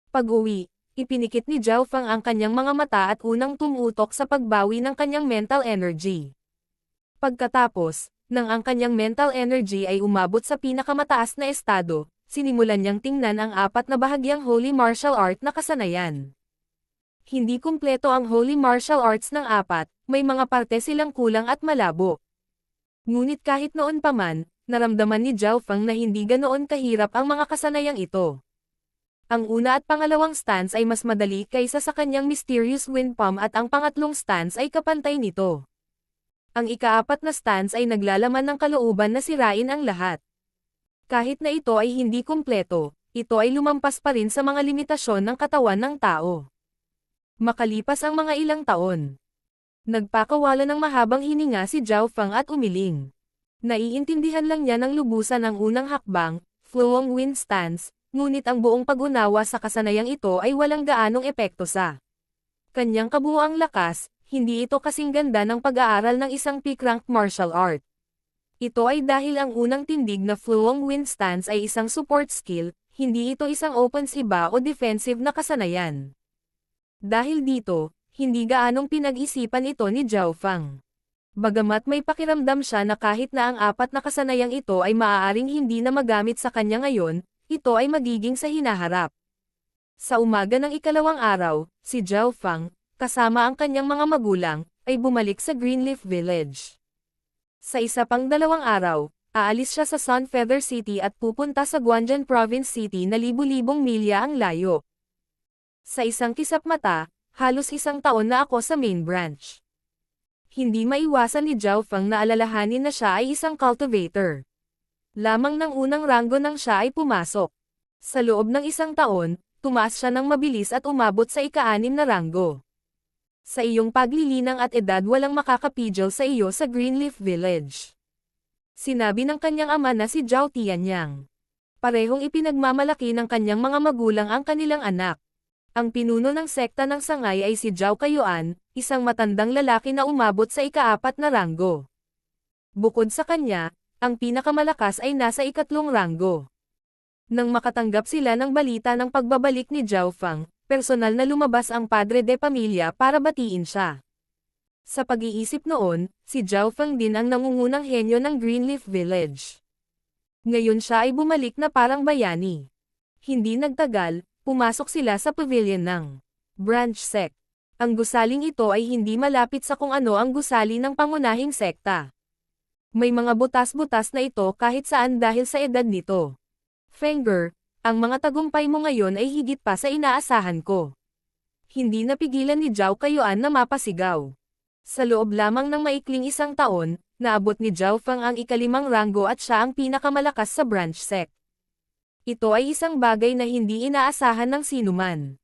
Pag-uwi, ipinikit ni Zhao Feng ang kanyang mga mata at unang tumutok sa pagbawi ng kanyang mental energy. Pagkatapos, nang ang kanyang mental energy ay umabot sa pinakamataas na estado, sinimulan niyang tingnan ang 4 na bahagyang Holy Martial Art na kasanayan. Hindi kumpleto ang Holy Martial Arts ng 4, may mga parte silang kulang at malabo. Ngunit kahit noon pa man, naramdaman ni Zhao Feng na hindi ganoon kahirap ang mga kasanayang ito. Ang una at pangalawang stance ay mas madali kaysa sa kanyang Mysterious Wind Palm at ang pangatlong stance ay kapantay nito. Ang ikaapat na stance ay naglalaman ng kalooban na sirain ang lahat. Kahit na ito ay hindi kumpleto, ito ay lumampas pa rin sa mga limitasyon ng katawan ng tao. Makalipas ang mga ilang taon, nagpakawala ng mahabang hininga si Zhao Feng at umiling. Naiintindihan lang niya ng lubusan ang unang hakbang, Flowing Wind Stance, ngunit ang buong pag-unawa sa kasanayang ito ay walang gaanong epekto sa kanyang kabuuang lakas, hindi ito kasing ganda ng pag-aaral ng isang peak-ranked martial art. Ito ay dahil ang unang tindig na Flowing Wind Stance ay isang support skill, hindi ito isang offensive o defensive na kasanayan. Dahil dito, hindi gaanong pinag-isipan ito ni Zhao Feng. Bagamat may pakiramdam siya na kahit na ang 4 na kasanayang ito ay maaaring hindi na magamit sa kanya ngayon, ito ay magiging sa hinaharap. Sa umaga ng ikalawang araw, si Zhao Feng, kasama ang kanyang mga magulang, ay bumalik sa Greenleaf Village. Sa isa pang 2 araw, aalis siya sa Sun Feather City at pupunta sa Guanzhou Province City na libu-libong milya ang layo. Sa isang kisap mata, halos 1 taon na ako sa main branch. Hindi maiwasan ni Zhao Feng na alalahanin na siya ay isang cultivator. Lamang ng unang ranggo nang siya ay pumasok. Sa loob ng 1 taon, tumaas siya ng mabilis at umabot sa ika-6 na ranggo. Sa iyong paglilinang at edad walang makakapigil sa iyo sa Greenleaf Village. Sinabi ng kanyang ama na si Zhao Tianyang. Parehong ipinagmamalaki ng kanyang mga magulang ang kanilang anak. Ang pinuno ng sekta ng sangay ay si Zhao Kaiyuan, isang matandang lalaki na umabot sa ika-4 na ranggo. Bukod sa kanya, ang pinakamalakas ay nasa ika-3 ranggo. Nang makatanggap sila ng balita ng pagbabalik ni Zhao Fang, personal na lumabas ang padre de pamilya para batiin siya. Sa pag-iisip noon, si Zhao Fang din ang nangungunang henyo ng Greenleaf Village. Ngayon siya ay bumalik na parang bayani. Hindi nagtagal, pumasok sila sa pavilion ng branch sect. Ang gusaling ito ay hindi malapit sa kung ano ang gusali ng pangunahing sekta. May mga butas-butas na ito kahit saan dahil sa edad nito. Fenger, ang mga tagumpay mo ngayon ay higit pa sa inaasahan ko. Hindi napigilan ni Zhao Kayuan na mapasigaw. Sa loob lamang ng maikling isang taon, naabot ni Zhao Fang ang ikalimang ranggo at siya ang pinakamalakas sa branch sect. Ito ay isang bagay na hindi inaasahan ng sinuman.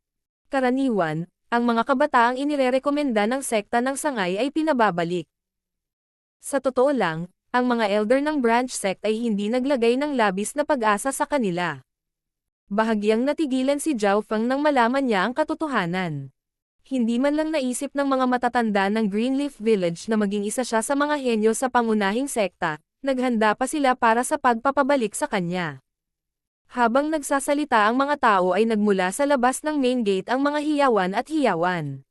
Karaniwan, ang mga kabataang inirerekomenda ng sekta ng sangay ay pinababalik. Sa totoo lang, ang mga elder ng branch sect ay hindi naglagay ng labis na pag-asa sa kanila. Bahagyang natigilan si Zhao Fang nang malaman niya ang katotohanan. Hindi man lang naisip ng mga matatanda ng Greenleaf Village na maging isa siya sa mga henyo sa pangunahing sekta, naghanda pa sila para sa pagpapabalik sa kanya. Habang nagsasalita ang mga tao ay nagmula sa labas ng main gate ang mga hiyawan at hiyawan.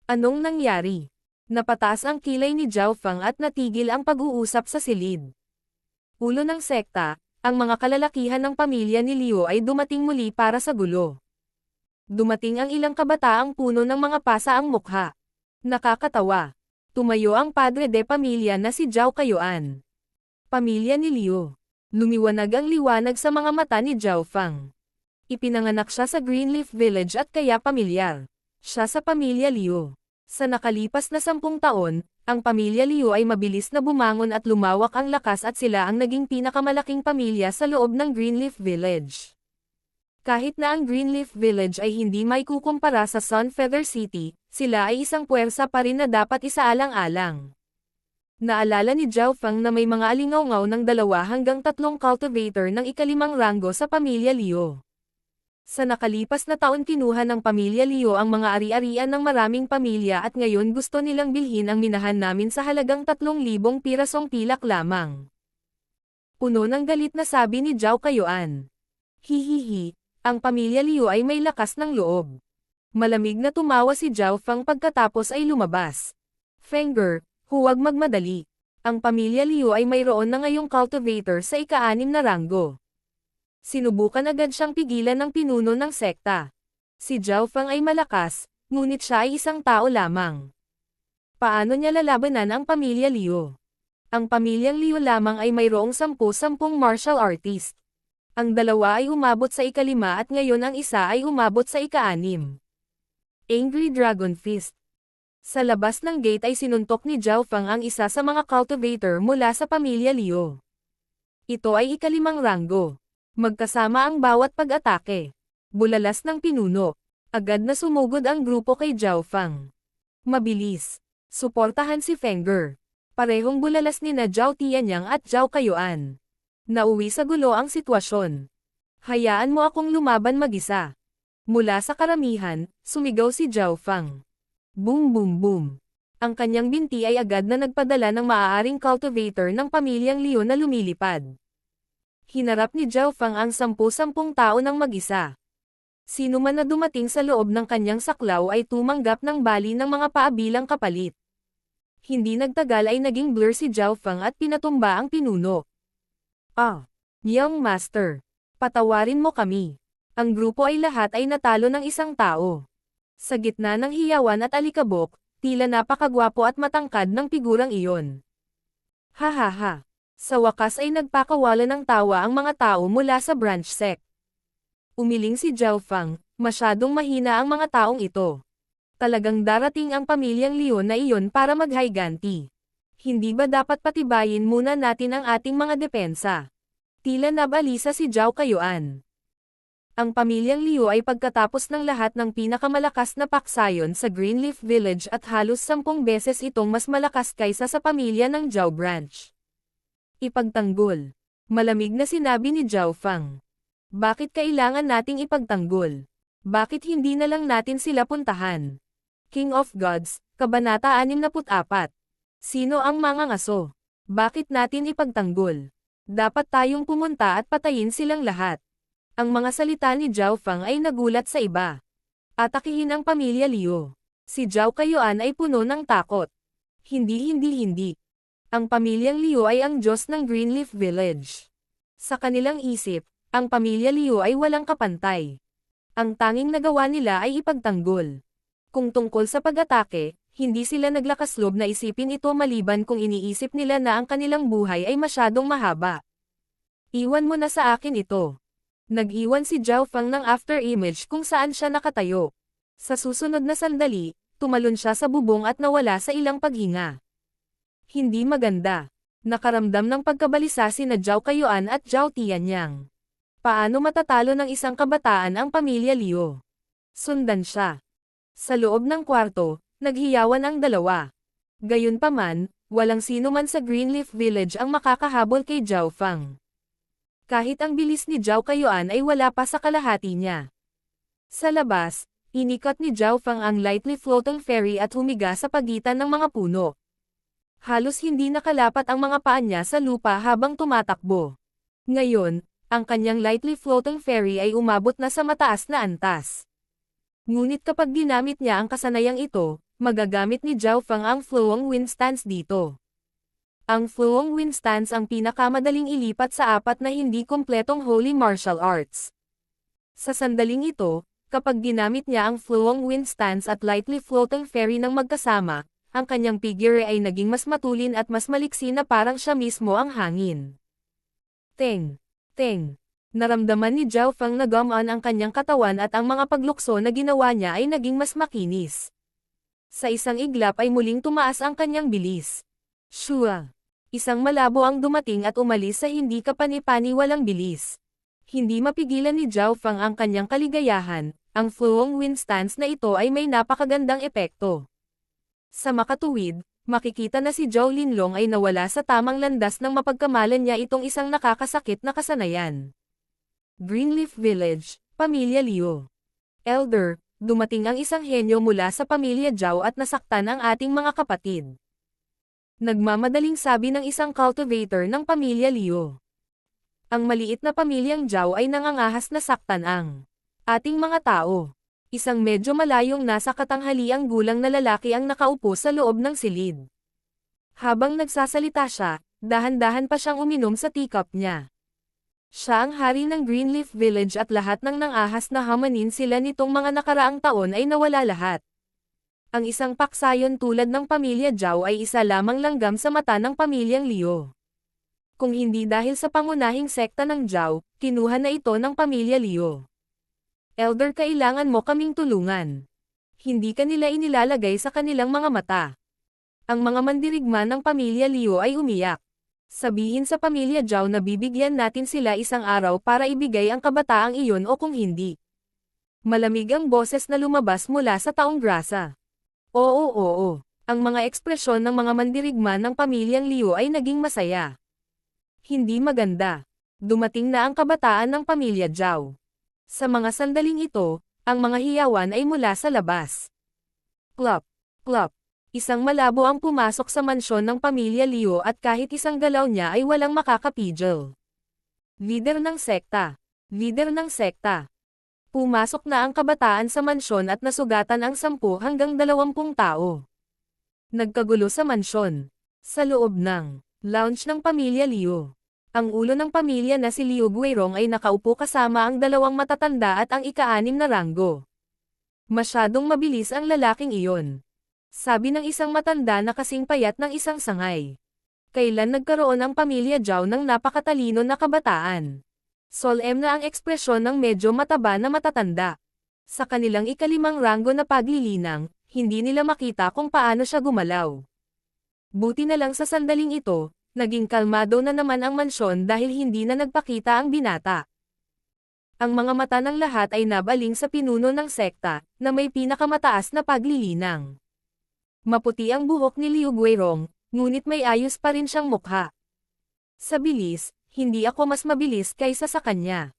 Anong nangyari? Napataas ang kilay ni Zhao Fang at natigil ang pag-uusap sa silid. Ulo ng sekta, ang mga kalalakihan ng pamilya ni Liu ay dumating muli para sa gulo. Dumating ang ilang kabataang puno ng mga pasaang mukha. Nakakatawa. Tumayo ang padre de pamilya na si Zhao Kayuan. Pamilya ni Liu. Lumiwanag ang liwanag sa mga mata ni Zhao Fang. Ipinanganak siya sa Greenleaf Village at kaya pamilyar siya sa pamilya Liu. Sa nakalipas na 10 taon, ang pamilya Liu ay mabilis na bumangon at lumawak ang lakas at sila ang naging pinakamalaking pamilya sa loob ng Greenleaf Village. Kahit na ang Greenleaf Village ay hindi maikukumpara sa Sunfeather City, sila ay isang puwersa pa rin na dapat isaalang-alang. Naalala ni Zhao Fang na may mga alingawngaw ng 2 hanggang 3 cultivator ng ikalimang ranggo sa pamilya Liu. Sa nakalipas na taon kinuha ng pamilya Liu ang mga ari-arian ng maraming pamilya at ngayon gusto nilang bilhin ang minahan namin sa halagang 3,000 pirasong pilak lamang. Puno ng galit na sabi ni Zhao Kayuan. Hihihi, ang pamilya Liu ay may lakas ng loob. Malamig na tumawa si Zhao Fang pagkatapos ay lumabas. Fenger, huwag magmadali. Ang pamilya Liu ay mayroon na ngayong cultivator sa ika-6 na ranggo. Sinubukan agad siyang pigilan ng pinuno ng sekta. Si Zhao Fang ay malakas, ngunit siya ay isang tao lamang. Paano niya lalabanan ang pamilya Liu? Ang pamilyang Liu lamang ay mayroong 10 martial artist. Ang 2 ay umabot sa ika-5 at ngayon ang isa ay umabot sa ika-6. Angry Dragon Fist. Sa labas ng gate ay sinuntok ni Zhao Fang ang isa sa mga cultivator mula sa pamilya Liu. Ito ay ika-5 ranggo. Magkasama ang bawat pag-atake. Bulalas ng pinuno. Agad na sumugod ang grupo kay Zhao Fang. Mabilis. Suportahan si Fenger. Parehong bulalas ni na Zhao Tianyang at Zhao Kayuan. Nauwi sa gulo ang sitwasyon. Hayaan mo akong lumaban mag-isa. Mula sa karamihan, sumigaw si Zhao Fang. Boom boom boom. Ang kanyang binti ay agad na nagpadala ng maaaring cultivator ng pamilyang Liu na lumilipad. Hinarap ni Zhao Fang ang 10-10 tao ng mag-isa. Sino man na dumating sa loob ng kanyang saklaw ay tumanggap ng bali ng mga paabilang kapalit. Hindi nagtagal ay naging blur si Zhao Fang at pinatumba ang pinuno. Young Master. Patawarin mo kami. Ang grupo ay lahat ay natalo ng isang tao. Sa gitna ng hiyawan at alikabok, tila napakagwapo at matangkad ng figurang iyon. Hahaha. Sa wakas ay nagpakawala ng tawa ang mga tao mula sa branch sect. Umiling si Zhao Fang, masyadong mahina ang mga taong ito. Talagang darating ang pamilyang Liu na iyon para maghayganti. Hindi ba dapat patibayin muna natin ang ating mga depensa? Tila nabalisa si Zhao Kayuan. Ang pamilyang Liu ay pagkatapos ng lahat ng pinakamalakas na paksayon sa Greenleaf Village at halos 10 beses itong mas malakas kaysa sa pamilya ng Zhao Branch. Ipagtanggol. Malamig na sinabi ni Zhao Fang. Bakit kailangan nating ipagtanggol? Bakit hindi na lang natin sila puntahan? King of Gods, Kabanata 64. Sino ang mga ngaso? Bakit natin ipagtanggol? Dapat tayong pumunta at patayin silang lahat. Ang mga salita ni Zhao Fang ay nagulat sa iba. Atakihin ang pamilya Liu. Si Zhao Kayuan ay puno ng takot. Hindi. Ang pamilyang Liu ay ang Diyos ng Greenleaf Village. Sa kanilang isip, ang pamilya Liu ay walang kapantay. Ang tanging nagawa nila ay ipagtanggol. Kung tungkol sa pag-atake, hindi sila naglakas loob na isipin ito maliban kung iniisip nila na ang kanilang buhay ay masyadong mahaba. Iwan mo na sa akin ito. Nag-iwan si Zhao Fang ng after image kung saan siya nakatayo. Sa susunod na sandali, tumalon siya sa bubong at nawala sa ilang paghinga. Hindi maganda. Nakaramdam ng pagkabalisa sina Zhao Kayuan at Zhao Tianyang. Paano matatalo ng isang kabataan ang pamilya Liu? Sundan siya. Sa loob ng kwarto, naghiyawan ang dalawa. Gayunpaman, walang sino man sa Greenleaf Village ang makakahabol kay Zhao Fang. Kahit ang bilis ni Zhao Kayuan ay wala pa sa kalahati niya. Sa labas, inikat ni Zhao Fang ang lightly floating ferry at humiga sa pagitan ng mga puno. Halos hindi nakalapat ang mga paa niya sa lupa habang tumatakbo. Ngayon, ang kanyang lightly floating ferry ay umabot na sa mataas na antas. Ngunit kapag ginamit niya ang kasanayang ito, magagamit ni Zhao Fang ang flowing wind stance dito. Ang flowing wind stance ang pinakamadaling ilipat sa apat na hindi kumpletong holy martial arts. Sa sandaling ito, kapag ginamit niya ang flowing wind stance at lightly floating ferry ng magkasama, ang kanyang figure ay naging mas matulin at mas maliksi na parang siya mismo ang hangin. Teng! Naramdaman ni Zhao Fang na gumaan ang kanyang katawan at ang mga paglukso na ginawa niya ay naging mas makinis. Sa isang iglap ay muling tumaas ang kanyang bilis. Shua! Isang malabo ang dumating at umalis sa hindi kapani-paniwalang bilis. Hindi mapigilan ni Zhao Fang ang kanyang kaligayahan, ang flowing wind stance na ito ay may napakagandang epekto. Sa makatuwid, makikita na si Zhao Linlong ay nawala sa tamang landas nang mapagkamalan niya itong isang nakakasakit na kasanayan. Greenleaf Village, Pamilya Liu. Elder, dumating ang isang henyo mula sa pamilya Zhao at nasaktan ang ating mga kapatid. Nagmamadaling sabi ng isang cultivator ng pamilya Liu. Ang maliit na pamilyang Zhao ay nangangahas na saktan ang ating mga tao. Isang medyo malayong nasa katanghaliang gulang na lalaki ang nakaupo sa loob ng silid. Habang nagsasalita siya, dahan-dahan pa siyang uminom sa teacup niya. Siya ang hari ng Greenleaf Village at lahat ng nangahas na hamanin sila nitong mga nakaraang taon ay nawala lahat. Ang isang paksayon tulad ng pamilya Zhao ay isa lamang langgam sa mata ng pamilyang Liu. Kung hindi dahil sa pangunahing sekta ng Zhao, kinuha na ito ng pamilya Liu. Elder, kailangan mo kaming tulungan. Hindi ka nila inilalagay sa kanilang mga mata. Ang mga mandirigma ng pamilya Liu ay umiyak. Sabihin sa pamilya Zhao na bibigyan natin sila isang araw para ibigay ang kabataang iyon o kung hindi. Malamig ang boses na lumabas mula sa taong grasa. Oo. Ang mga ekspresyon ng mga mandirigma ng pamilyang Liu ay naging masaya. Hindi maganda. Dumating na ang kabataan ng pamilya Zhao. Sa mga sandaling ito, ang mga hiyawan ay mula sa labas. Plop. Isang malabo ang pumasok sa mansyon ng pamilya Liu at kahit isang galaw niya ay walang makakapigil. Lider ng sekta. Pumasok na ang kabataan sa mansyon at nasugatan ang 10 hanggang 20 tao. Nagkagulo sa mansyon. Sa loob ng lounge ng pamilya Liu. Ang ulo ng pamilya na si Liu Guirong ay nakaupo kasama ang 2 matatanda at ang ika-6 na ranggo. Masyadong mabilis ang lalaking iyon. Sabi ng isang matanda na kasing payat ng isang sangay. Kailan nagkaroon ang pamilya Zhao ng napakatalino na kabataan? Solemn na ang ekspresyon ng medyo mataba na matatanda. Sa kanilang ika-5 ranggo na paglilinang, hindi nila makita kung paano siya gumalaw. Buti na lang sa sandaling ito, naging kalmado na naman ang mansyon dahil hindi na nagpakita ang binata. Ang mga mata ng lahat ay nabaling sa pinuno ng sekta, na may pinakamataas na paglilinang. Maputi ang buhok ni Liu Guirong, ngunit may ayos pa rin siyang mukha. Sa bilis, hindi ako mas mabilis kaysa sa kanya.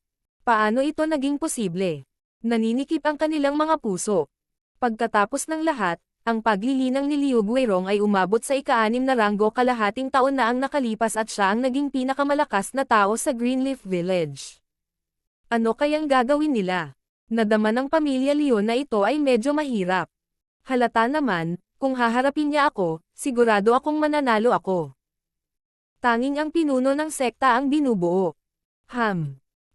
Paano ito naging posible? Naninikip ang kanilang mga puso. Pagkatapos ng lahat, ang paglilinang ni Liu Guirong ay umabot sa ika-6 na ranggo, kalahating taon na ang nakalipas at siya ang naging pinakamalakas na tao sa Greenleaf Village. Ano kayang gagawin nila? Nadama ng pamilya Leon na ito ay medyo mahirap. Halata naman, kung haharapin niya ako, sigurado akong mananalo ako. Tanging ang pinuno ng sekta ang binubuo.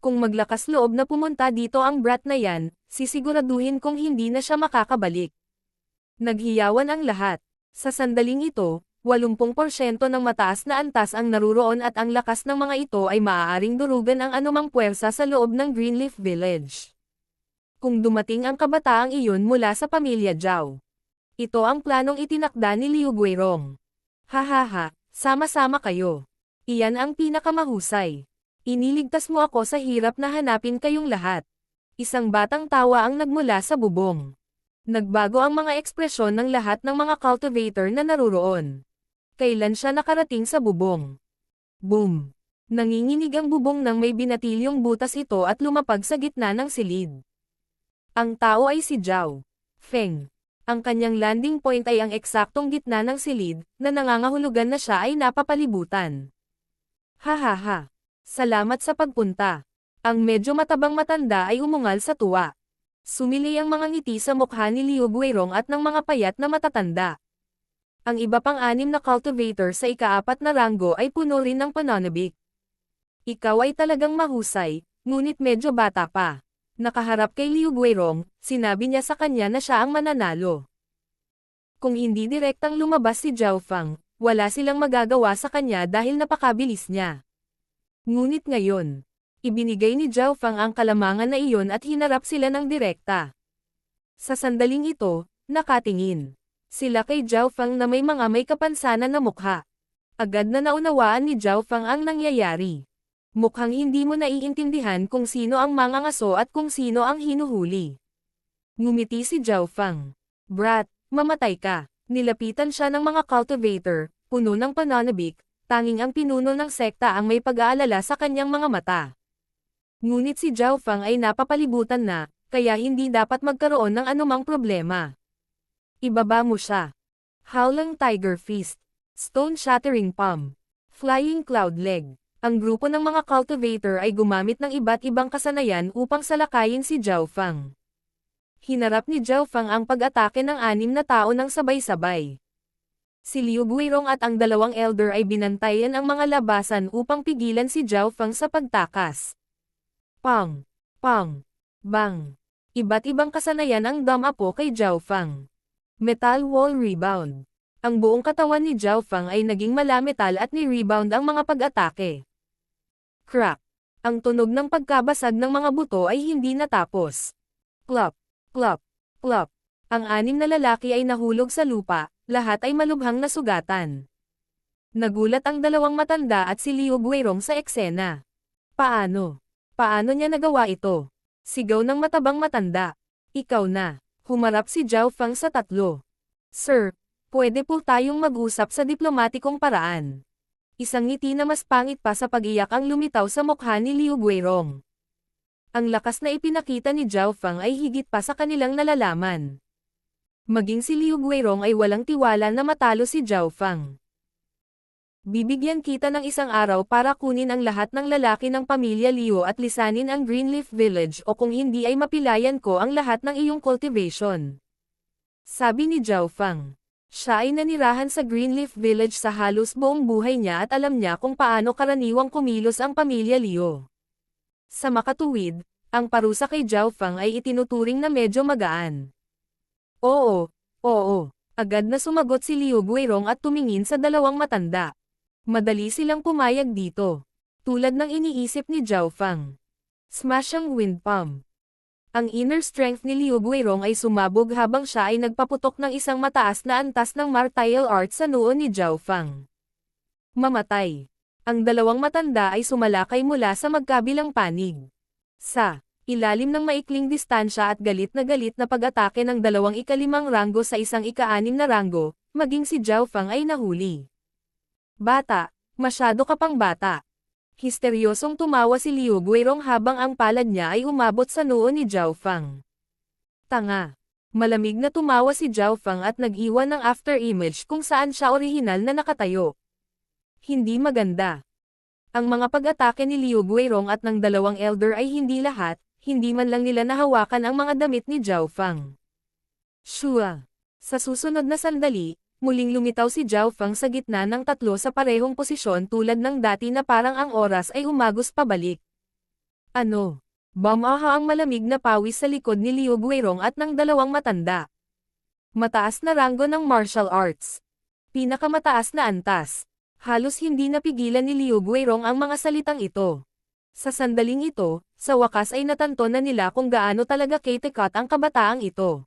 Kung maglakas loob na pumunta dito ang brat na yan, sisiguraduhin kong hindi na siya makakabalik. Naghiyawan ang lahat. Sa sandaling ito, 80% ng mataas na antas ang naruroon at ang lakas ng mga ito ay maaaring durugan ang anumang puwersa sa loob ng Greenleaf Village. Kung dumating ang kabataang iyon mula sa pamilya Zhao. Ito ang planong itinakda ni Liu Guirong. Hahaha, sama-sama kayo. Iyan ang pinakamahusay. Iniligtas mo ako sa hirap na hanapin kayong lahat. Isang batang tawa ang nagmula sa bubong. Nagbago ang mga ekspresyon ng lahat ng mga cultivator na naruroon. Kailan siya nakarating sa bubong? Boom! Nanginginig ang bubong nang may binatilyong butas ito at lumapag sa gitna ng silid. Ang tao ay si Zhao Feng. Ang kanyang landing point ay ang eksaktong gitna ng silid, na nangangahulugan na siya ay napapalibutan. Hahaha! Salamat sa pagpunta. Ang medyo matabang matanda ay umungal sa tuwa. Sumili ang mga ngiti sa mukha ni Liu Guirong at ng mga payat na matatanda. Ang iba pang 6 na cultivator sa ika-4 na ranggo ay puno rin ng pananabik. Ikaw ay talagang mahusay, ngunit medyo bata pa. Nakaharap kay Liu Guirong, sinabi niya sa kanya na siya ang mananalo. Kung hindi direktang lumabas si Zhao Feng, wala silang magagawa sa kanya dahil napakabilis niya. Ngunit ngayon, ibinigay ni Zhao Feng ang kalamangan na iyon at hinarap sila ng direkta. Sa sandaling ito, nakatingin sila kay Zhao Feng na may mga may kapansanan na mukha. Agad na naunawaan ni Zhao Feng ang nangyayari. Mukhang hindi mo naiintindihan kung sino ang mangangaso at kung sino ang hinuhuli. Ngumiti si Zhao Feng. Brat, mamatay ka. Nilapitan siya ng mga cultivator, puno ng pananabik. Tanging ang pinuno ng sekta ang may pag-aalala sa kanyang mga mata. Ngunit si Zhao Feng ay napapalibutan na, kaya hindi dapat magkaroon ng anumang problema. Ibaba mo siya. Howling Tiger Fist. Stone Shattering Palm. Flying Cloud Leg. Ang grupo ng mga cultivator ay gumamit ng iba't ibang kasanayan upang salakayin si Zhao Feng. Hinarap ni Zhao Feng ang pag-atake ng 6 na tao ng sabay-sabay. Si Liu Guirong at ang 2 elder ay binantayan ang mga labasan upang pigilan si Zhao Feng sa pagtakas. Pang! Pang! Bang! Iba't ibang kasanayan ang dumapo kay Zhao Feng. Metal Wall Rebound. Ang buong katawan ni Zhao Feng ay naging malametal at ni-rebound ang mga pag-atake. Crack! Ang tunog ng pagkabasag ng mga buto ay hindi natapos. Plop! Plop! Plop! Ang 6 na lalaki ay nahulog sa lupa. Lahat ay malubhang nasugatan. Nagulat ang 2 matanda at si Liu Guirong sa eksena. Paano? Paano niya nagawa ito? Sigaw ng matabang matanda. Ikaw na. Humarap si Zhao Feng sa 3. Sir, pwede po tayong mag-usap sa diplomatikong paraan. Isang ngiti na mas pangit pa sa pag-iyak ang lumitaw sa mukha ni Liu Guirong. Ang lakas na ipinakita ni Zhao Feng ay higit pa sa kanilang nalalaman. Maging si Liu Guirong ay walang tiwala na matalo si Zhao Feng. Bibigyan kita ng isang araw para kunin ang lahat ng lalaki ng pamilya Liu at lisanin ang Greenleaf Village o kung hindi ay mapilayan ko ang lahat ng iyong cultivation. Sabi ni Zhao Feng. Siya ay nanirahan sa Greenleaf Village sa halos buong buhay niya at alam niya kung paano karaniwang kumilos ang pamilya Liu. Sa makatuwid, ang parusa kay Zhao Feng ay itinuturing na medyo magaan. Oo, oo. Agad na sumagot si Liu Guirong at tumingin sa 2 matanda. Madali silang pumayag dito. Tulad ng iniisip ni Zhao Feng. Smash ang wind palm. Ang inner strength ni Liu Guirong ay sumabog habang siya ay nagpaputok ng isang mataas na antas ng martial art sa noo ni Zhao Feng. Mamatay. Ang 2 matanda ay sumalakay mula sa magkabilang panig. Sa ilalim ng maikling distansya at galit na pag-atake ng 2 ika-5 ranggo sa isang ika-6 na ranggo, maging si Zhao Feng ay nahuli. Bata, masyado ka pang bata. Histeryosong tumawa si Liu Guirong habang ang palad niya ay umabot sa noo ni Zhao Feng. Tanga. Malamig na tumawa si Zhao Feng at nag-iwan ng after image kung saan siya orihinal na nakatayo. Hindi maganda. Ang mga pag-atake ni Liu Guirong at ng dalawang elder ay hindi lahat, hindi man lang nila nahawakan ang mga damit ni Zhao Fang. Shua. Sa susunod na sandali, muling lumitaw si Zhao Fang sa gitna ng tatlo sa parehong posisyon tulad ng dati na parang ang oras ay umagos pabalik. Ano? Bumaha ang malamig na pawis sa likod ni Liu Guirong at ng dalawang matanda. Mataas na ranggo ng martial arts. Pinakamataas na antas. Halos hindi napigilan ni Liu Guirong ang mga salitang ito. Sa sandaling ito, sa wakas ay natanto na nila kung gaano talaga katikat ang kabataang ito.